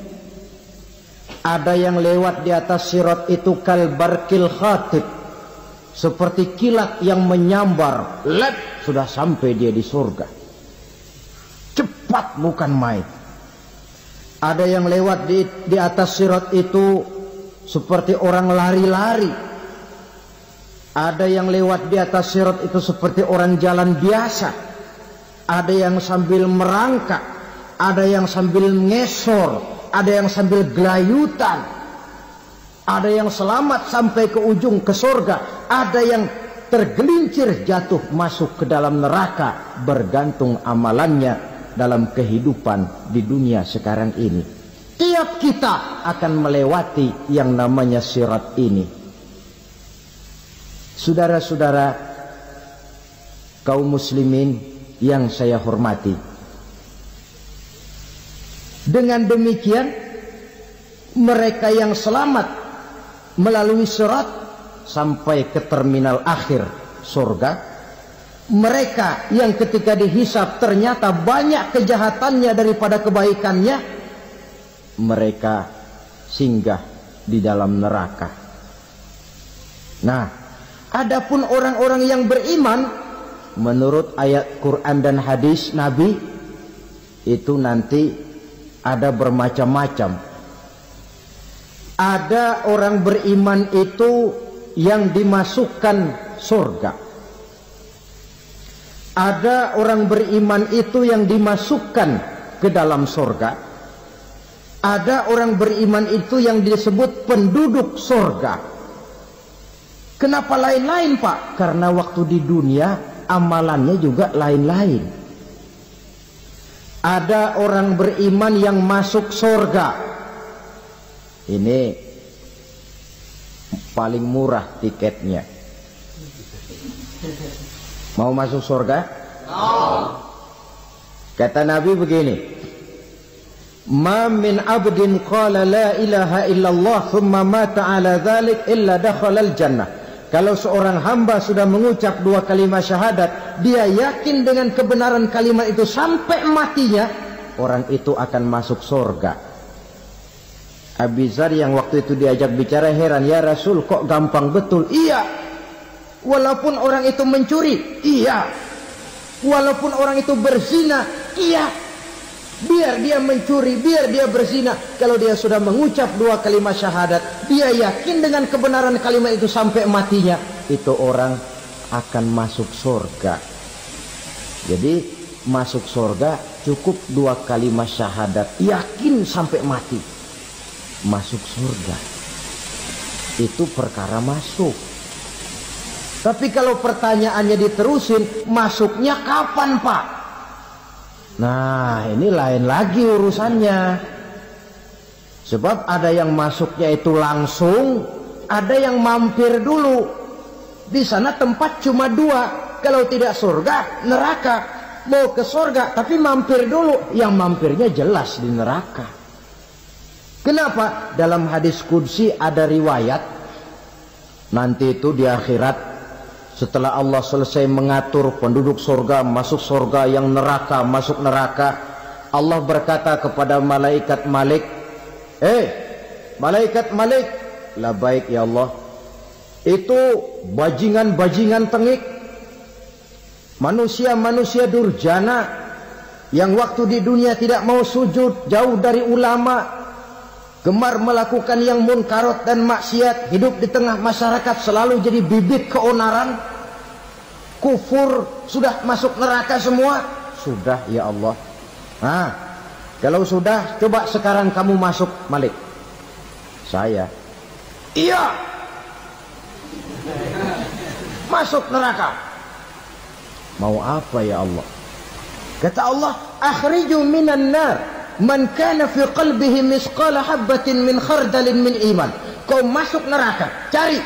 Ada yang lewat di atas sirat itu kalbarkil khatib, seperti kilat yang menyambar, lep, sudah sampai dia di surga. Cepat bukan main. Ada yang lewat di atas sirat itu seperti orang lari-lari. Ada yang lewat di atas sirat itu seperti orang jalan biasa. Ada yang sambil merangkak, ada yang sambil ngesor, ada yang sambil gelayutan, ada yang selamat sampai ke ujung ke surga, ada yang tergelincir jatuh masuk ke dalam neraka, bergantung amalannya dalam kehidupan di dunia sekarang ini. Tiap kita akan melewati yang namanya sirat ini. Saudara-saudara kaum muslimin yang saya hormati, Dengan demikian mereka yang selamat melalui sirat sampai ke terminal akhir surga, mereka yang ketika dihisab ternyata banyak kejahatannya daripada kebaikannya, mereka singgah di dalam neraka. Nah, adapun orang-orang yang beriman menurut ayat Quran dan hadis Nabi itu nanti ada bermacam-macam. Ada orang beriman itu yang dimasukkan surga. Ada orang beriman itu yang dimasukkan ke dalam surga. Ada orang beriman itu yang disebut penduduk surga. Kenapa lain-lain, Pak? Karena waktu di dunia amalannya juga lain-lain. Ada orang beriman yang masuk surga. Ini paling murah tiketnya. Mau masuk surga? Kata Nabi begini, ma min abdin qala la ilaha illallah thumma mata ala dhalik illa dakhalal jannah. Kalau seorang hamba sudah mengucap dua kalimat syahadat, dia yakin dengan kebenaran kalimat itu sampai matinya, orang itu akan masuk surga. Abi Dzar yang waktu itu diajak bicara heran, ya Rasul kok gampang betul? Iya. Walaupun orang itu mencuri, iya. Walaupun orang itu berzina, iya. Biar dia mencuri, biar dia berzina, kalau dia sudah mengucap dua kalimat syahadat, dia yakin dengan kebenaran kalimat itu sampai matinya, itu orang akan masuk surga. Jadi masuk surga cukup dua kalimat syahadat, yakin sampai mati, masuk surga. Itu perkara masuk. Tapi kalau pertanyaannya diterusin, masuknya kapan, Pak? Nah, ini lain lagi urusannya. Sebab ada yang masuknya itu langsung, ada yang mampir dulu. Di sana tempat cuma dua, kalau tidak surga, neraka. Mau ke surga tapi mampir dulu, yang mampirnya jelas di neraka. Kenapa? Dalam hadis qudsi ada riwayat, nanti itu di akhirat, setelah Allah selesai mengatur penduduk surga masuk surga, yang neraka masuk neraka, Allah berkata kepada malaikat Malik, malaikat Malik, labaik ya Allah, itu bajingan-bajingan tengik, manusia-manusia durjana yang waktu di dunia tidak mau sujud, jauh dari ulama, gemar melakukan yang munkarat dan maksiat, hidup di tengah masyarakat selalu jadi bibit keonaran, kufur, sudah masuk neraka semua. Sudah ya Allah. Nah, kalau sudah, coba sekarang kamu masuk, Malik. Saya, iya, masuk neraka. Mau apa ya Allah? Kata Allah, akhriju minan nar man kana fi qalbihi misqala habbatin min khardalin min iman. Kau masuk neraka, cari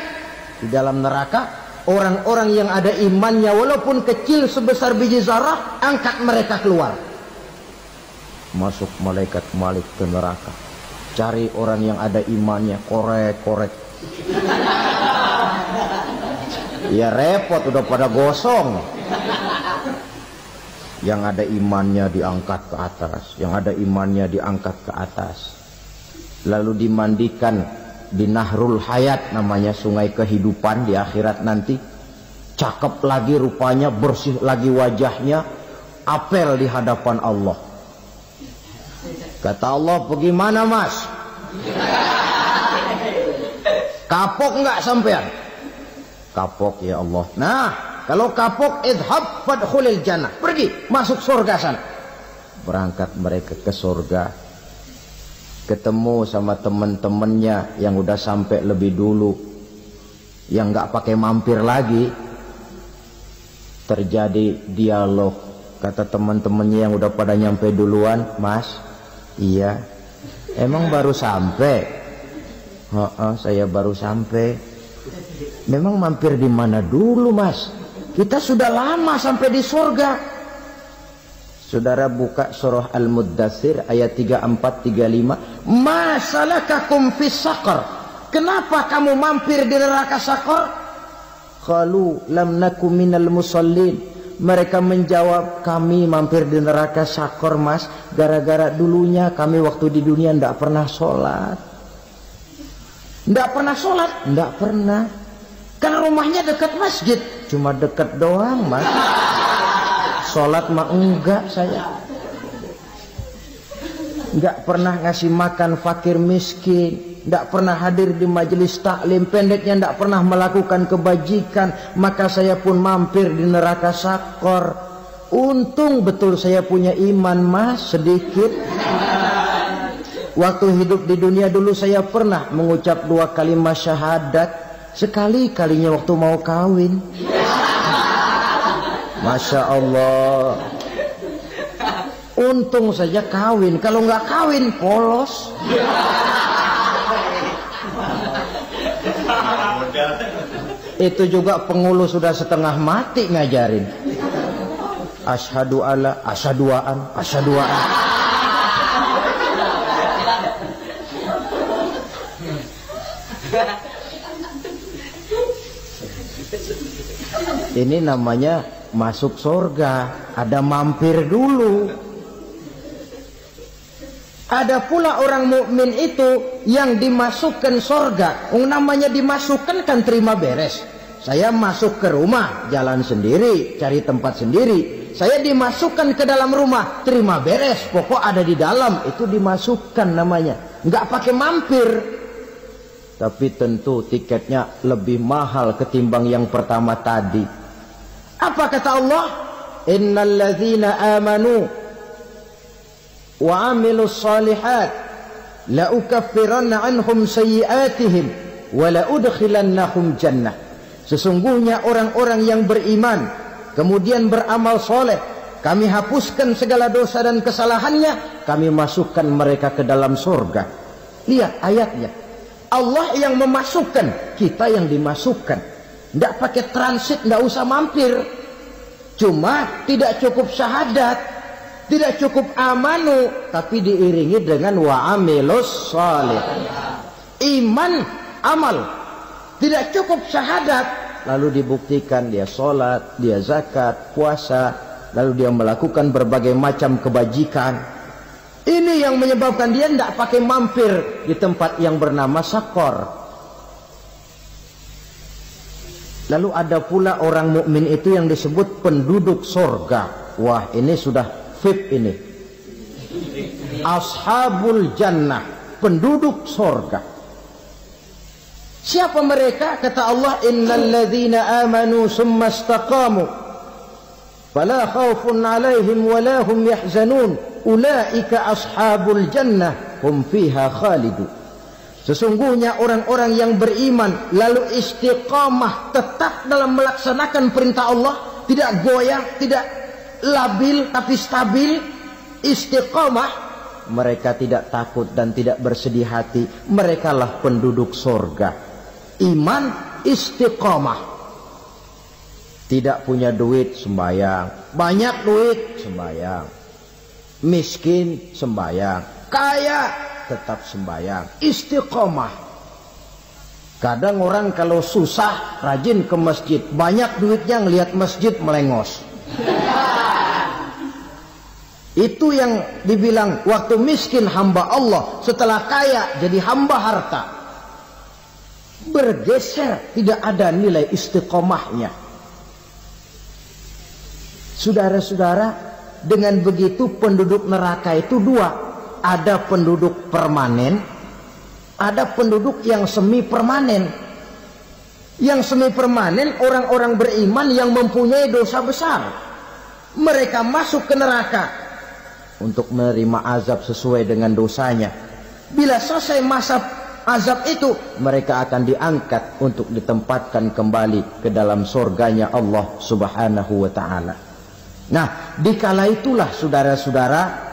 di dalam neraka orang-orang yang ada imannya walaupun kecil sebesar biji zarah, angkat mereka keluar. Masuk malaikat Malik ke neraka, cari orang yang ada imannya, korek-korek. Ya repot, udah pada gosong. Yang ada imannya diangkat ke atas, yang ada imannya diangkat ke atas, lalu dimandikan di Nahrul Hayat, namanya sungai kehidupan di akhirat nanti. Cakep lagi rupanya, bersih lagi wajahnya, apel di hadapan Allah. Kata Allah, bagaimana Mas? Kapok nggak sampean? Kapok ya Allah. Nah, kalau kapok, idhab fadkhulil jannah, pergi masuk surga sana. Berangkat mereka ke surga, ketemu sama teman-temannya yang udah sampai lebih dulu, yang nggak pakai mampir lagi. Terjadi dialog. Kata teman-temannya yang udah pada nyampe duluan, Mas, iya, emang baru sampai? Saya baru sampai. Memang mampir di mana dulu Mas? Kita sudah lama sampai di surga. Saudara buka surah Al-Muddatsir ayat 34-35. Ma salakakum fis saqar? Kenapa kamu mampir di neraka Saqar? Qalu lam nakum minal musallin. Mereka menjawab, kami mampir di neraka Saqar, Mas, gara-gara dulunya kami waktu di dunia ndak pernah sholat. Ndak pernah sholat? Ndak pernah. Karena rumahnya dekat masjid. Cuma dekat doang, Mas. Sholat mah enggak saya. Enggak pernah ngasih makan fakir miskin, enggak pernah hadir di majelis taklim, pendeknya enggak pernah melakukan kebajikan, maka saya pun mampir di neraka Saqar. Untung betul saya punya iman, Mas, sedikit. Waktu hidup di dunia dulu saya pernah mengucap 2 kalimat syahadat, sekali-kalinya waktu mau kawin. Masya Allah. Untung saja kawin. Kalau nggak kawin polos. Itu juga pengulu sudah setengah mati ngajarin. Asyhadu alla, asyaduaan, asyaduaan. Ini namanya masuk surga, ada mampir dulu. Ada pula orang mukmin itu yang dimasukkan surga. Namanya dimasukkan kan terima beres. Saya masuk ke rumah, jalan sendiri, cari tempat sendiri. Saya dimasukkan ke dalam rumah, terima beres, pokok ada di dalam, itu dimasukkan namanya. Nggak pakai mampir. Tapi tentu tiketnya lebih mahal ketimbang yang pertama tadi. Apa kata Allah? Innal ladzina amanu wa amilus solihat la ukaffiranna anhum sayyi'atihim wa la udkhilannahum jannah. Sesungguhnya orang-orang yang beriman kemudian beramal soleh, kami hapuskan segala dosa dan kesalahannya, kami masukkan mereka ke dalam surga. Lihat ayatnya. Allah yang memasukkan, kita yang dimasukkan. Tidak pakai transit, tidak usah mampir. Cuma tidak cukup syahadat, tidak cukup amanu, tapi diiringi dengan wa'amilus salih. Iman, amal. Tidak cukup syahadat, lalu dibuktikan dia sholat, dia zakat, puasa, lalu dia melakukan berbagai macam kebajikan. Ini yang menyebabkan dia tidak pakai mampir di tempat yang bernama Saqar. Lalu ada pula orang mukmin itu yang disebut penduduk surga. Wah, ini sudah VIP ini. Ashabul jannah, penduduk surga. Siapa mereka? Kata Allah, innal ladzina amanu summa istaqamu fala khaufun 'alaihim wa la hum yahzanun ulaika ashabul jannah hum fiha khalidun. Sesungguhnya orang-orang yang beriman lalu istiqamah, tetap dalam melaksanakan perintah Allah, tidak goyah, tidak labil tapi stabil, istiqamah, mereka tidak takut dan tidak bersedih hati. Merekalah penduduk surga. Iman, istiqamah. Tidak punya duit, sembahyang. Banyak duit, sembahyang. Miskin, sembahyang. Kaya, tetap sembahyang. Istiqomah. Kadang orang kalau susah rajin ke masjid, banyak duitnya ngelihat masjid melengos. Itu yang dibilang waktu miskin hamba Allah, setelah kaya jadi hamba harta. Bergeser, tidak ada nilai istiqomahnya. Saudara-saudara, dengan begitu penduduk neraka itu dua. Ada penduduk permanen, ada penduduk yang semi permanen. Yang semi permanen orang-orang beriman yang mempunyai dosa besar. Mereka masuk ke neraka untuk menerima azab sesuai dengan dosanya. Bila selesai masa azab itu, mereka akan diangkat untuk ditempatkan kembali ke dalam surganya Allah Subhanahu wa ta'ala. Nah, dikala itulah saudara-saudara,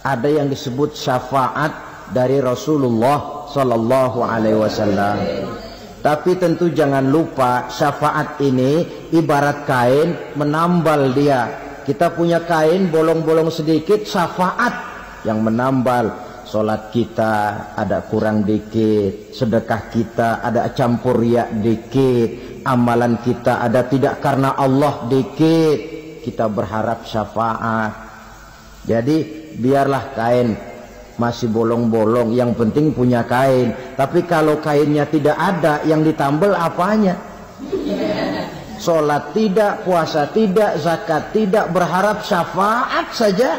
ada yang disebut syafaat dari Rasulullah Sallallahu Alaihi Wasallam. Tapi tentu jangan lupa syafaat ini ibarat kain, menambal dia Kita punya kain bolong-bolong sedikit, syafaat yang menambal. Sholat kita ada kurang dikit, sedekah kita ada campur riak dikit, amalan kita ada tidak karena Allah dikit, kita berharap syafaat. Jadi biarlah kain masih bolong-bolong, yang penting punya kain. Tapi kalau kainnya tidak ada, yang ditambal apanya? Sholat tidak, puasa tidak, zakat tidak, berharap syafaat saja.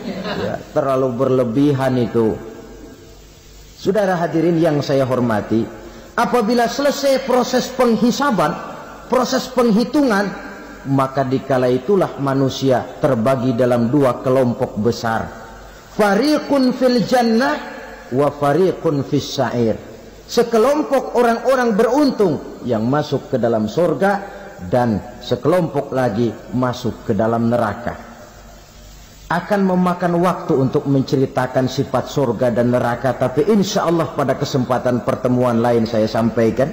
Ya, terlalu berlebihan itu. Saudara hadirin yang saya hormati, apabila selesai proses penghisaban, proses penghitungan, maka dikala itulah manusia terbagi dalam dua kelompok besar. Fariqun fil jannah wa fariqun fis sa'ir. Sekelompok orang-orang beruntung yang masuk ke dalam surga, dan sekelompok lagi masuk ke dalam neraka. Akan memakan waktu untuk menceritakan sifat surga dan neraka, tapi insya Allah pada kesempatan pertemuan lain saya sampaikan.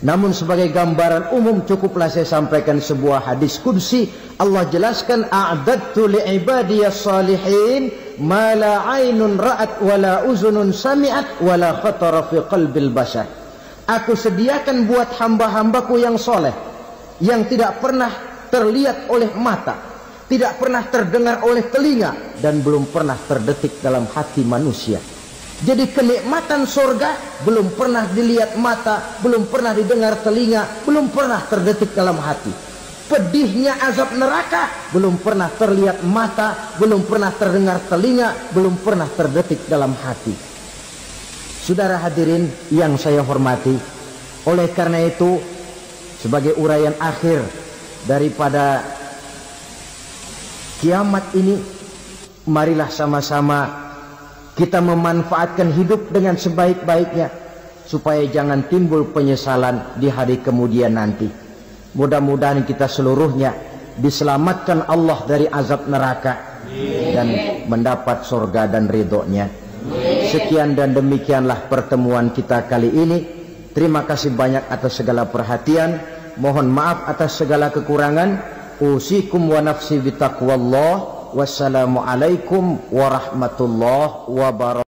Namun sebagai gambaran umum cukuplah saya sampaikan sebuah hadis qudsi. Allah jelaskan, a'dadtu li'ibadiyas salihin ma la 'ainun ra'at wa la uzunun sami'at wa la khatara fi qalbil bashar. Aku sediakan buat hamba-hambaku yang soleh, yang tidak pernah terlihat oleh mata, tidak pernah terdengar oleh telinga, dan belum pernah terdetik dalam hati manusia. Jadi kenikmatan surga belum pernah dilihat mata, belum pernah didengar telinga, belum pernah terdetik dalam hati. Pedihnya azab neraka belum pernah terlihat mata, belum pernah terdengar telinga, belum pernah terdetik dalam hati. Saudara hadirin yang saya hormati, oleh karena itu sebagai uraian akhir daripada kiamat ini, marilah sama-sama kita memanfaatkan hidup dengan sebaik-baiknya, supaya jangan timbul penyesalan di hari kemudian nanti. Mudah-mudahan kita seluruhnya diselamatkan Allah dari azab neraka dan mendapat surga dan ridhonya. Sekian dan demikianlah pertemuan kita kali ini. Terima kasih banyak atas segala perhatian. Mohon maaf atas segala kekurangan. Usikum wa nafsi bitaqwallah. Wassalamualaikum warahmatullahi wabarakatuh.